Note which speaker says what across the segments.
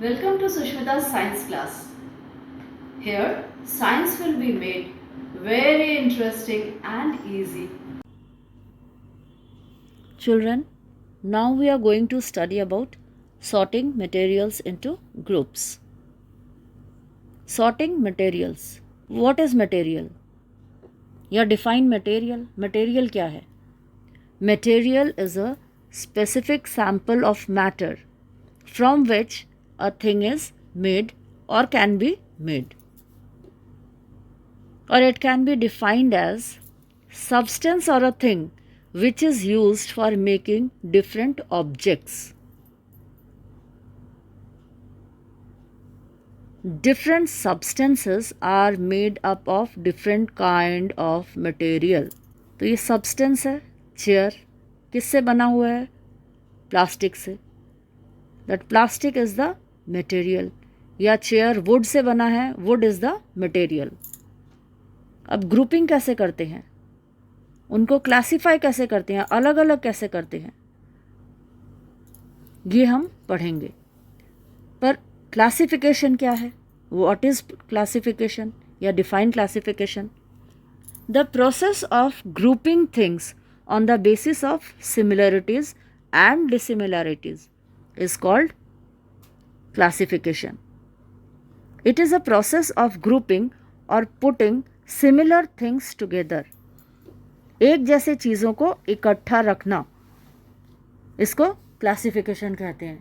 Speaker 1: Welcome to Sushmita's science class. Here, science will be made very interesting and easy.
Speaker 2: Children, now we are going to study about sorting materials into groups. Sorting materials. What is material? या define material. Material क्या है? Material is a specific sample of matter from which a thing is made or can be made. Or it can be defined as substance or a thing which is used for making different objects. Different substances are made up of different kind of material. तो ये substance है chair किससे बना हुआ है plastic से that plastic is the material या chair would say बना है वुड इज़ द मटेरियल. अब ग्रुपिंग कैसे करते हैं उनको क्लासीफाई कैसे करते हैं अलग अलग कैसे करते हैं ये हम पढ़ेंगे. पर क्लासिफिकेशन क्या है व्हाट इज़ क्लासिफिकेशन या define classification. The process of grouping things on the basis of similarities and dissimilarities is called classification. It is a process of grouping और पुटिंग सिमिलर थिंग्स टुगेदर. एक जैसे चीज़ों को इकट्ठा रखना इसको क्लासिफिकेशन कहते हैं.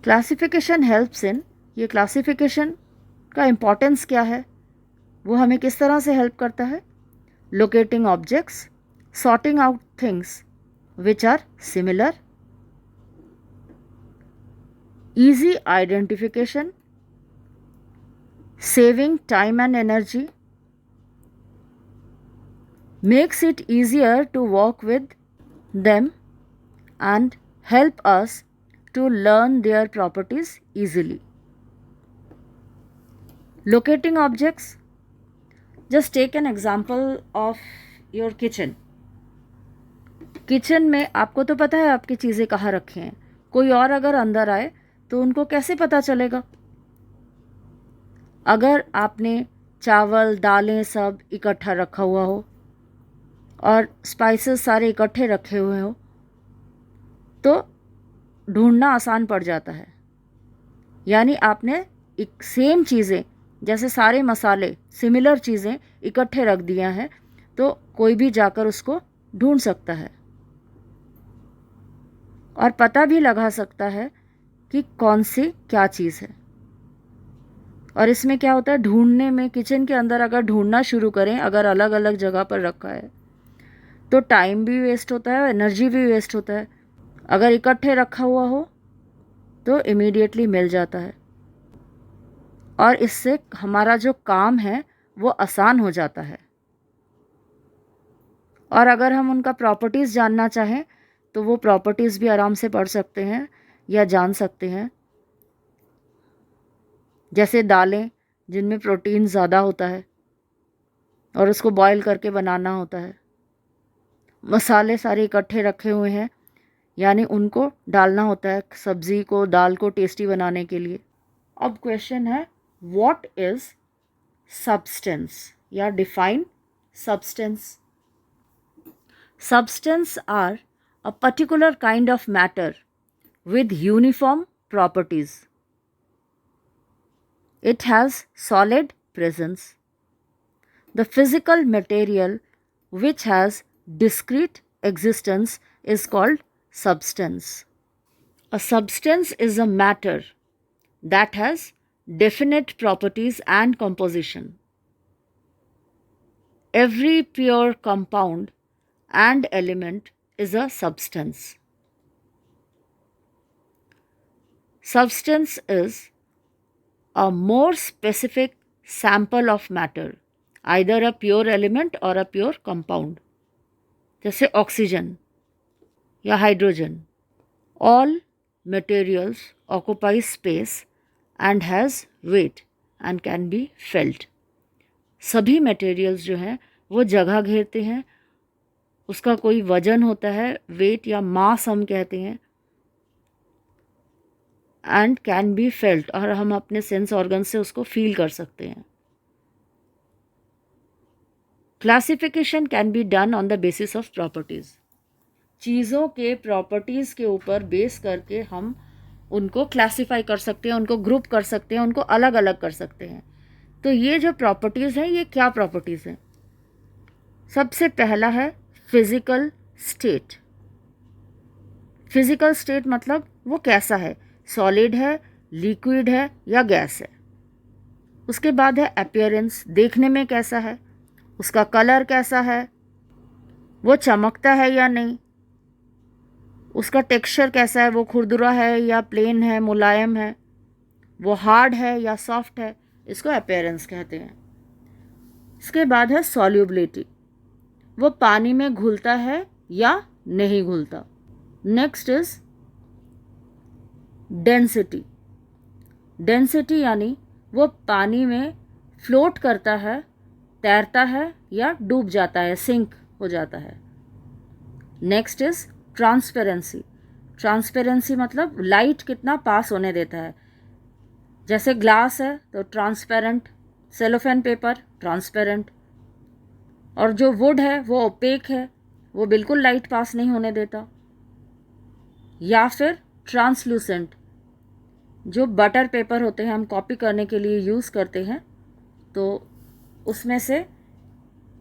Speaker 2: क्लासिफिकेशन हेल्प्स इन ये क्लासिफिकेशन का इम्पोर्टेंस क्या है वो हमें किस तरह से हेल्प करता है. Locating objects sorting out things which are similar easy identification, saving time and energy, makes it easier to work with them and help us to learn their properties easily. Locating objects, just take an example of your kitchen. Kitchen में आपको तो पता है आपकी चीज़ें कहाँ रखी हैं. कोई और अगर अंदर आए तो उनको कैसे पता चलेगा. अगर आपने चावल दालें सब इकट्ठा रखा हुआ हो और स्पाइसेस सारे इकट्ठे रखे हुए हो तो ढूंढना आसान पड़ जाता है. यानी आपने एक सेम चीज़ें जैसे सारे मसाले सिमिलर चीज़ें इकट्ठे रख दिया हैं तो कोई भी जाकर उसको ढूंढ सकता है और पता भी लगा सकता है कि कौन सी क्या चीज़ है. और इसमें क्या होता है ढूंढने में किचन के अंदर अगर ढूंढना शुरू करें अगर अलग अलग जगह पर रखा है तो टाइम भी वेस्ट होता है एनर्जी भी वेस्ट होता है. अगर इकट्ठे रखा हुआ हो तो इमीडिएटली मिल जाता है और इससे हमारा जो काम है वो आसान हो जाता है. और अगर हम उनका प्रॉपर्टीज़ जानना चाहें तो वो प्रॉपर्टीज़ भी आराम से पढ़ सकते हैं या जान सकते हैं. जैसे दालें जिनमें प्रोटीन ज़्यादा होता है और उसको बॉईल करके बनाना होता है. मसाले सारे इकट्ठे रखे हुए हैं यानी उनको डालना होता है सब्ज़ी को दाल को टेस्टी बनाने के लिए. अब क्वेश्चन है व्हाट इज़ सब्सटेंस या define substance. Substance are a particular kind of matter with uniform properties. It has solid presence. The physical material which has discrete existence is called substance. A substance is a matter that has definite properties and composition. Every pure compound and element is a substance. Substance is a more specific sample of matter, either a pure element or a pure compound. जैसे oxygen या hydrogen. All materials occupy space and has weight and can be felt. सभी materials जो हैं वो जगह घेरते हैं उसका कोई वजन होता है वेट या मास हम कहते हैं एंड कैन बी फेल्ट, और हम अपने सेंस ऑर्गन से उसको फील कर सकते हैं। Classification can be done on the basis of properties, चीज़ों के प्रॉपर्टीज़ के ऊपर बेस करके हम उनको क्लासीफाई कर सकते हैं, उनको ग्रुप कर सकते हैं, उनको अलग अलग कर सकते हैं। तो ये जो प्रॉपर्टीज़ हैं, ये क्या प्रॉपर्टीज़ हैं? सबसे पहला है फिजिकल स्टेट। फिजिकल स्टेट मतलब वो कैसा है, सॉलिड है, लिक्विड है या गैस है। उसके बाद है अपीयरेंस, देखने में कैसा है, उसका कलर कैसा है, वो चमकता है या नहीं, उसका टेक्सचर कैसा है, वो खुरदुरा है या प्लेन है, मुलायम है, वो हार्ड है या सॉफ्ट है, इसको अपीयरेंस कहते हैं। इसके बाद है सॉल्युबिलिटी, वो पानी में घुलता है या नहीं घुलता। Next is density. डेंसिटी यानी वो पानी में फ्लोट करता है, तैरता है या डूब जाता है, सिंक हो जाता है। Next is transparency. ट्रांसपेरेंसी मतलब लाइट कितना पास होने देता है। जैसे ग्लास है तो ट्रांसपेरेंट, सेलोफेन पेपर ट्रांसपेरेंट, और जो वुड है वो ओपेक है, वो बिल्कुल लाइट पास नहीं होने देता। या फिर ट्रांसलूसेंट, जो बटर पेपर होते हैं हम कॉपी करने के लिए यूज़ करते हैं, तो उसमें से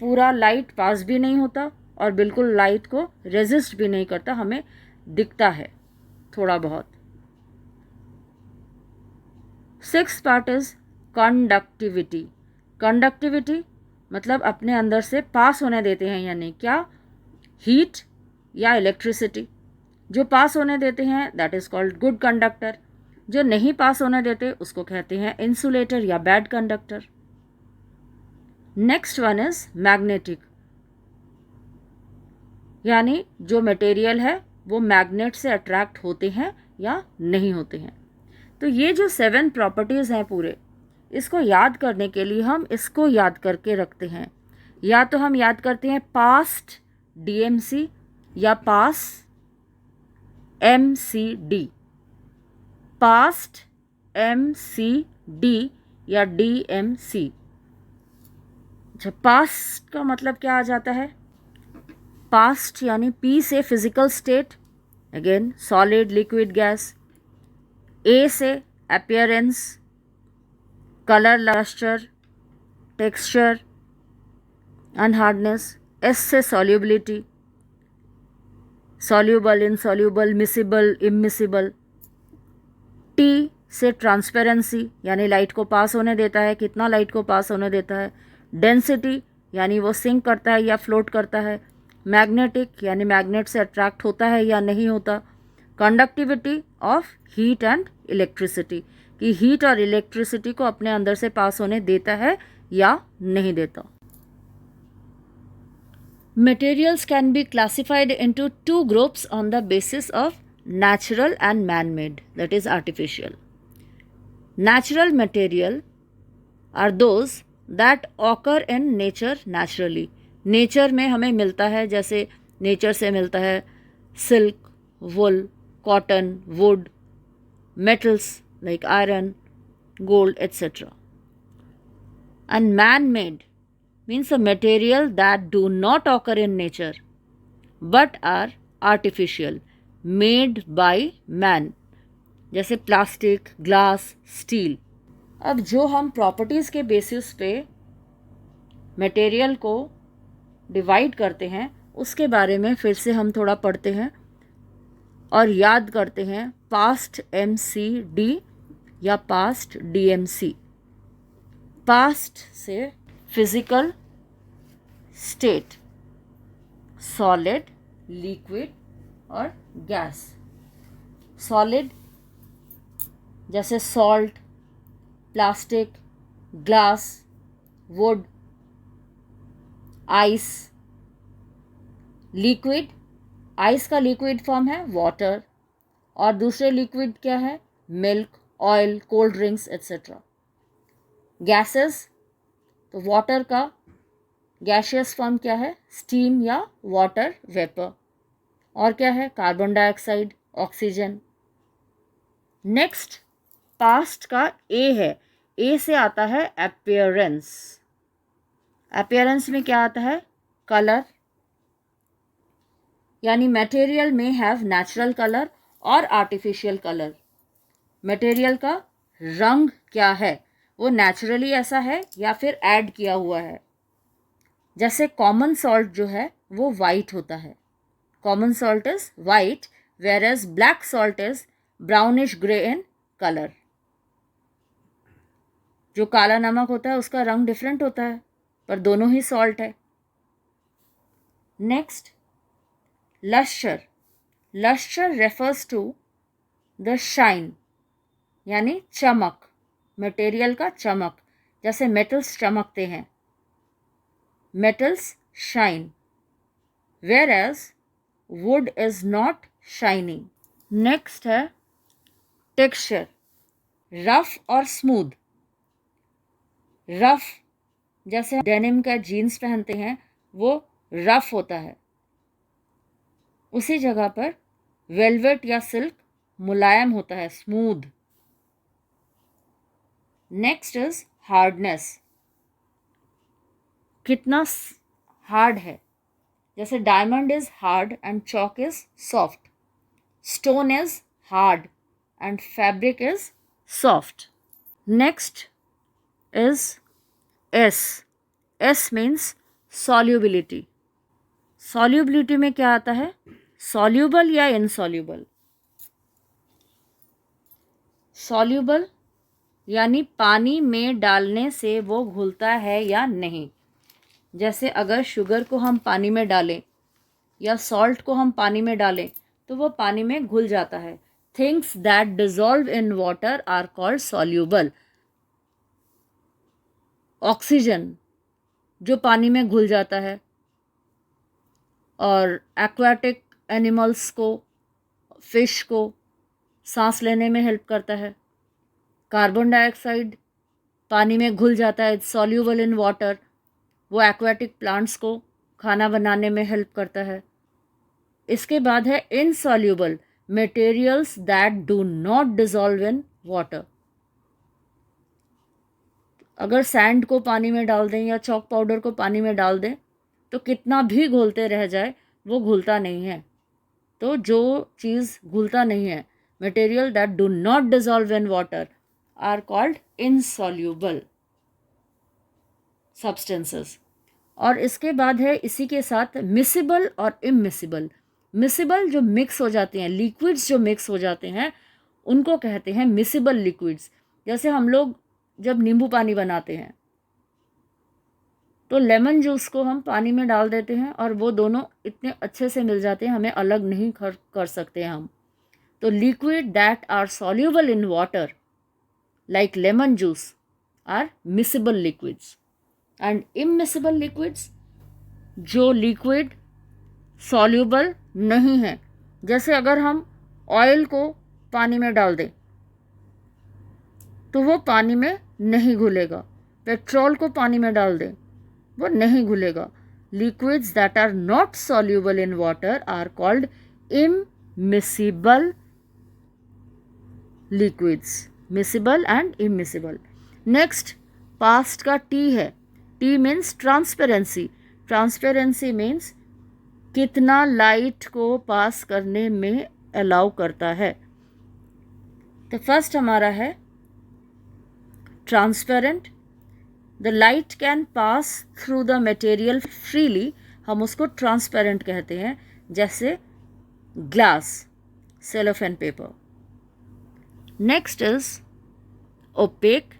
Speaker 2: पूरा लाइट पास भी नहीं होता और बिल्कुल लाइट को रेजिस्ट भी नहीं करता, हमें दिखता है थोड़ा बहुत। Six part is conductivity. Conductivity मतलब अपने अंदर से पास होने देते हैं, यानी क्या, हीट या इलेक्ट्रिसिटी। जो पास होने देते हैं that is called good conductor, जो नहीं पास होने देते उसको कहते हैं इंसुलेटर या bad conductor. Next one is magnetic, यानी जो मटेरियल है वो मैग्नेट से अट्रैक्ट होते हैं या नहीं होते हैं। तो ये जो 7 प्रॉपर्टीज़ हैं पूरे, इसको याद करने के लिए हम इसको याद करके रखते हैं। या तो हम याद करते हैं पास्ट DMC या पास MCD, पास्ट MCD या DMC। अच्छा, पास्ट का मतलब क्या आ जाता है? पास्ट यानी P से physical state, again solid, liquid, gas. A से appearance, colour, lustre, texture and hardness. S से solubility, soluble, insoluble, miscible, immiscible. T से ट्रांसपेरेंसी, यानी लाइट को पास होने देता है, कितना लाइट को पास होने देता है। डेंसिटी यानी वो सिंक करता है या फ्लोट करता है। मैग्नेटिक यानी मैग्नेट से अट्रैक्ट होता है या नहीं होता। Conductivity of heat and electricity, कि हीट और इलेक्ट्रिसिटी को अपने अंदर से पास होने देता है या नहीं देता। Materials can be classified into 2 groups on the basis of natural and man-made, that is artificial. Natural material are those that occur in nature naturally. Nature में हमें मिलता है, जैसे नेचर से मिलता है silk, wool, cotton, wood, metals like iron, gold, etc. And man-made means a material that do not occur in nature but are artificial, made by man, जैसे plastic, glass, steel. अब जो हम प्रॉपर्टीज़ के basis पे material को divide करते हैं उसके बारे में फिर से हम थोड़ा पढ़ते हैं और याद करते हैं पास्ट MCD या पास्ट DMC। पास्ट से फिजिकल स्टेट, सॉलिड, लिक्विड और गैस। सॉलिड जैसे salt, plastic, glass, would, ice. Liquid, ice का लिक्विड फॉर्म है वाटर, और दूसरे लिक्विड क्या है, milk, oil, cold drinks etcetera. Gases, तो वाटर का गैशियस फॉर्म क्या है, स्टीम या वाटर वेपर। और क्या है, carbon dioxide, oxygen. Next past का ए है, ए से आता है अपीयरेंस। अपीयरेंस में क्या आता है? कलर, यानी मटेरियल में हैव नेचुरल कलर और आर्टिफिशियल कलर। मटेरियल का रंग क्या है, वो नेचुरली ऐसा है या फिर ऐड किया हुआ है। जैसे कॉमन सॉल्ट जो है वो वाइट होता है, common salt is white, whereas black salt is brownish grey in colour. जो काला नमक होता है उसका रंग डिफरेंट होता है, पर दोनों ही सॉल्ट है। Next lustre, lustre refers to the shine, यानी चमक, मटेरियल का चमक। जैसे मेटल्स चमकते हैं, metals shine, whereas wood is not shining. Next है टेक्सचर, रफ और स्मूथ। रफ, जैसे डेनिम का जीन्स पहनते हैं वो रफ होता है, उसी जगह पर वेलवेट या सिल्क मुलायम होता है, स्मूथ। नेक्स्ट इज हार्डनेस, कितना हार्ड है। जैसे diamond is hard and chalk is soft, stone is hard and fabric is soft. Next is S, S means solubility. Solubility में क्या आता है? सॉल्युबल या इनसॉल्युबल। सॉल्युबल यानी पानी में डालने से वो घुलता है या नहीं। जैसे अगर शुगर को हम पानी में डालें या सॉल्ट को हम पानी में डालें तो वो पानी में घुल जाता है। Things that dissolve in water are called soluble. Oxygen जो पानी में घुल जाता है और एक्वाटिक एनिमल्स को, फिश को सांस लेने में हेल्प करता है। कार्बन डाइऑक्साइड पानी में घुल जाता है, इट्स सॉल्युबल इन वाटर, वो एक्वाटिक प्लांट्स को खाना बनाने में हेल्प करता है। इसके बाद है insoluble, materials that do not dissolve in water. अगर सैंड को पानी में डाल दें या चॉक पाउडर को पानी में डाल दें तो कितना भी घोलते रह जाए वो घुलता नहीं है। तो जो चीज़ घुलता नहीं है, material that do not dissolve in water are called insoluble substances. और इसके बाद है इसी के साथ मिसिबल और इमिसिबल। मिसिबल जो मिक्स हो जाते हैं, लिक्विड्स जो मिक्स हो जाते हैं उनको कहते हैं मिसिबल लिक्विड्स। जैसे हम लोग जब नींबू पानी बनाते हैं तो लेमन जूस को हम पानी में डाल देते हैं और वो दोनों इतने अच्छे से मिल जाते हैं, हमें अलग नहीं कर सकते हम। तो liquid that are soluble in water like lemon juice are miscible liquids. And immiscible liquids, जो लिक्विड सॉल्युबल नहीं है। जैसे अगर हम ऑयल को पानी में डाल दें तो वो पानी में नहीं घुलेगा, पेट्रोल को पानी में डाल दें वो नहीं घुलेगा। Liquids that are not soluble in water are called immiscible liquids, miscible and immiscible. Next past का टी है, T means transparency. Transparency means कितना लाइट को पास करने में अलाउ करता है। तो फर्स्ट हमारा है transparent, the light can pass through the material freely, हम उसको ट्रांसपेरेंट कहते हैं। जैसे glass, cellophane paper. Next is opaque,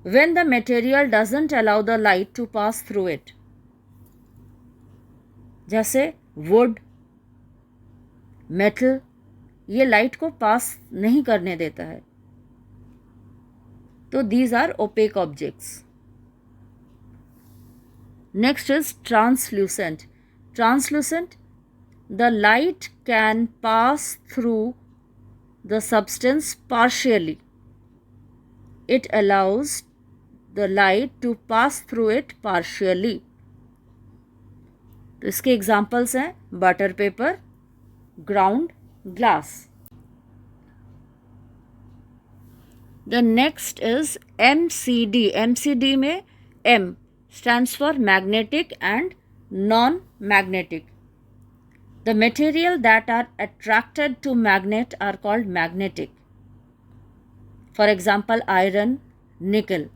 Speaker 2: when the material doesn't allow the light to pass through it. जैसे वुड, मेटल, ये लाइट को पास नहीं करने देता है, तो these are opaque objects. Next is translucent. Translucent, the light can pass through the substance partially. It allows the light to pass through it partially. तो इसके एग्जाम्पल्स हैं butter paper, ground glass. The next is MCD. MCD में M stands for magnetic and non-magnetic. The material that are attracted to magnet are called magnetic. For example, iron, nickel.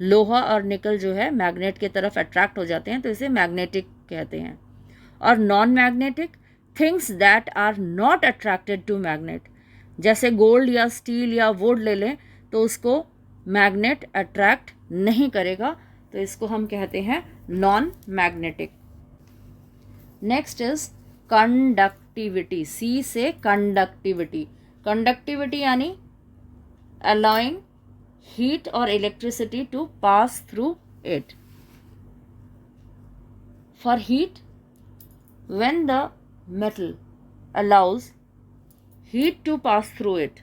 Speaker 2: लोहा और निकल जो है magnet की तरफ attract हो जाते हैं तो इसे मैग्नेटिक कहते हैं. और non magnetic things that are not attracted to magnet, जैसे गोल्ड या स्टील या वुड ले लें तो उसको मैग्नेट अट्रैक्ट नहीं करेगा, तो इसको हम कहते हैं non magnetic. Next is conductivity. C से कंडक्टिविटी. कंडक्टिविटी यानी allowing heat or electricity to pass through it. For heat, when the metal allows heat to pass through it,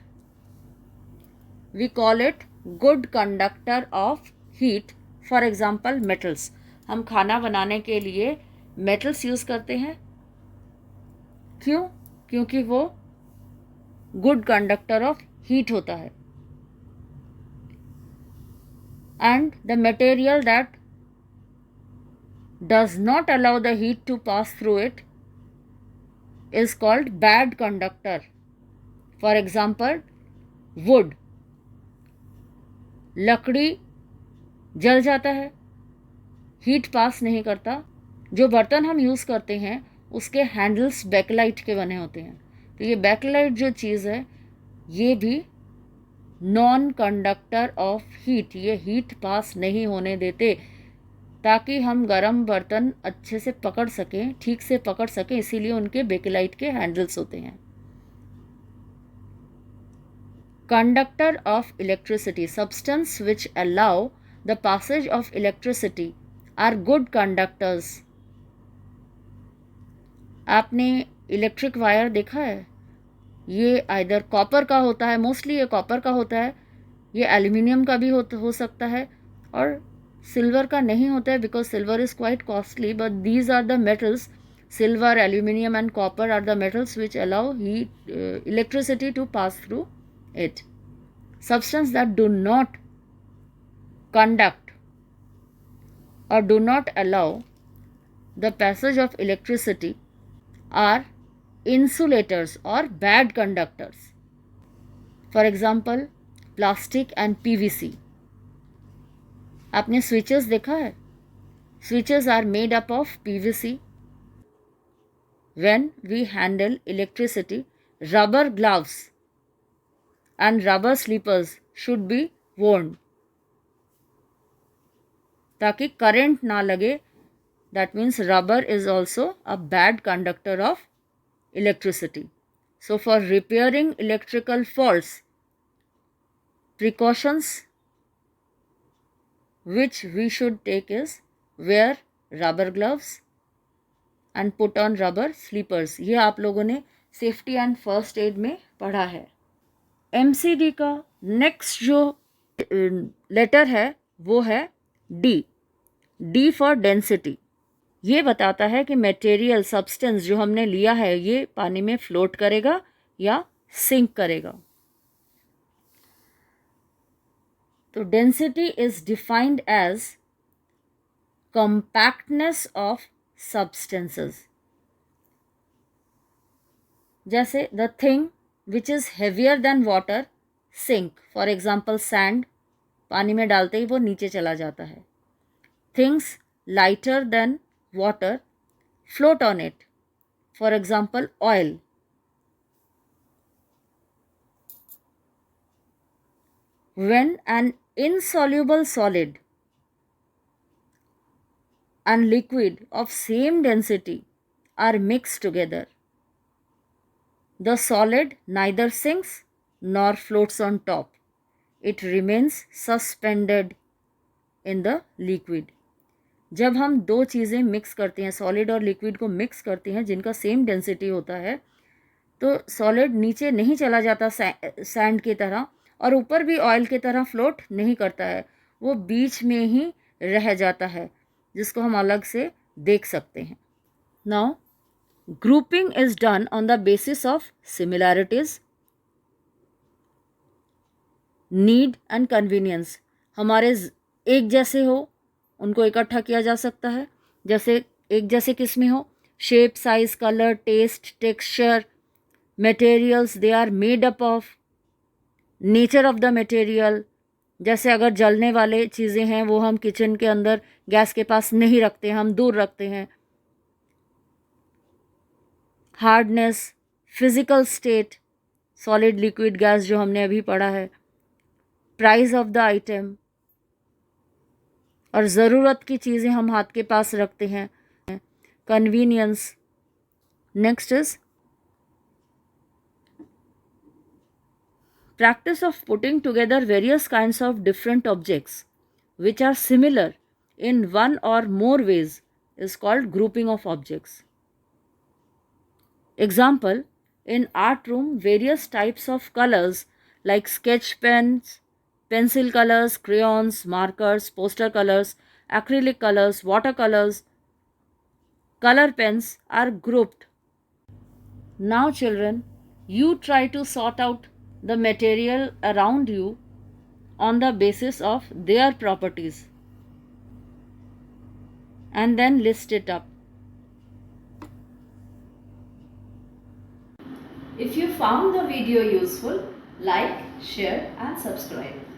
Speaker 2: we call it good conductor of heat. For example, metals. हम खाना बनाने के लिए metals use करते हैं. क्यों? क्योंकि वो good conductor of heat होता है. And the material that does not allow the heat to pass through it is called bad conductor. For example, wood. लकड़ी जल जाता है, हीट पास नहीं करता. जो बर्तन हम यूज़ करते हैं उसके हैंडल्स बैकलाइट के बने होते हैं, तो ये बैकलाइट जो चीज़ है ये भी नॉन कंडक्टर ऑफ हीट. ये हीट पास नहीं होने देते ताकि हम गरम बर्तन अच्छे से पकड़ सकें, ठीक से पकड़ सकें, इसीलिए उनके बेकेलाइट के हैंडल्स होते हैं. Conductor of electricity. Substance which allow the passage of electricity are good conductors. आपने इलेक्ट्रिक वायर देखा है? ये आइदर कॉपर का होता है, मोस्टली ये कॉपर का होता है, ये एल्यूमिनियम का भी हो सकता है, और सिल्वर का नहीं होता है because silver is quite costly. But these are the metals, silver, aluminium and copper are the metals which allow heat electricity to pass through it. Substance that do not conduct or do not allow the passage of electricity are insulators or bad conductors. For example, plastic and PVC. आपने switches देखा है? Switches are made up of PVC. When we handle electricity, rubber gloves and rubber slippers should be worn ताकि current ना लगे. That means rubber is also a bad conductor of electricity. So for repairing electrical faults, precautions which we should take is wear rubber gloves and put on rubber slippers. ये आप लोगों ने safety and first aid में पढ़ा है. MCD का next जो letter है वो है D. D for density. ये बताता है कि मटेरियल, सब्सटेंस जो हमने लिया है ये पानी में फ्लोट करेगा या सिंक करेगा. तो density is defined as compactness of substances. जैसे the thing which is heavier than water sink. For example sand, पानी में डालते ही वो नीचे चला जाता है. Things lighter than water float on it. For example, oil. When an insoluble solid and liquid of same density are mixed together, the solid neither sinks nor floats on top. It remains suspended in the liquid. जब हम दो चीज़ें mix करते हैं, solid और liquid को mix करते हैं जिनका सेम डेंसिटी होता है, तो सॉलिड नीचे नहीं चला जाता सैंड की तरह और ऊपर भी ऑयल की तरह फ्लोट नहीं करता है, वो बीच में ही रह जाता है जिसको हम अलग से देख सकते हैं. Now grouping is done on the basis of similarities. Need and convenience, हमारे एक जैसे हो उनको इकट्ठा किया जा सकता है, जैसे एक जैसे किस में हो, shape, size, colour, taste, texture, materials they are made up of, nature of the material, जैसे अगर जलने वाले चीज़ें हैं वो हम किचन के अंदर गैस के पास नहीं रखते, हम दूर रखते हैं। Hardness, physical state, solid, liquid, gas जो हमने अभी पढ़ा है। प्राइस ऑफ द आइटम, और ज़रूरत की चीज़ें हम हाथ के पास रखते हैं। Convenience. Next is practice of putting together various kinds of different objects which are similar in one or more ways is called grouping of objects. Example, in art room various types of colors like sketch pens, pencil colors, crayons, markers, poster colors, acrylic colors, watercolors, color pens are grouped. Now children, you try to sort out the material around you on the basis of their properties and then list it up.
Speaker 1: If you found the video useful, like, share and subscribe.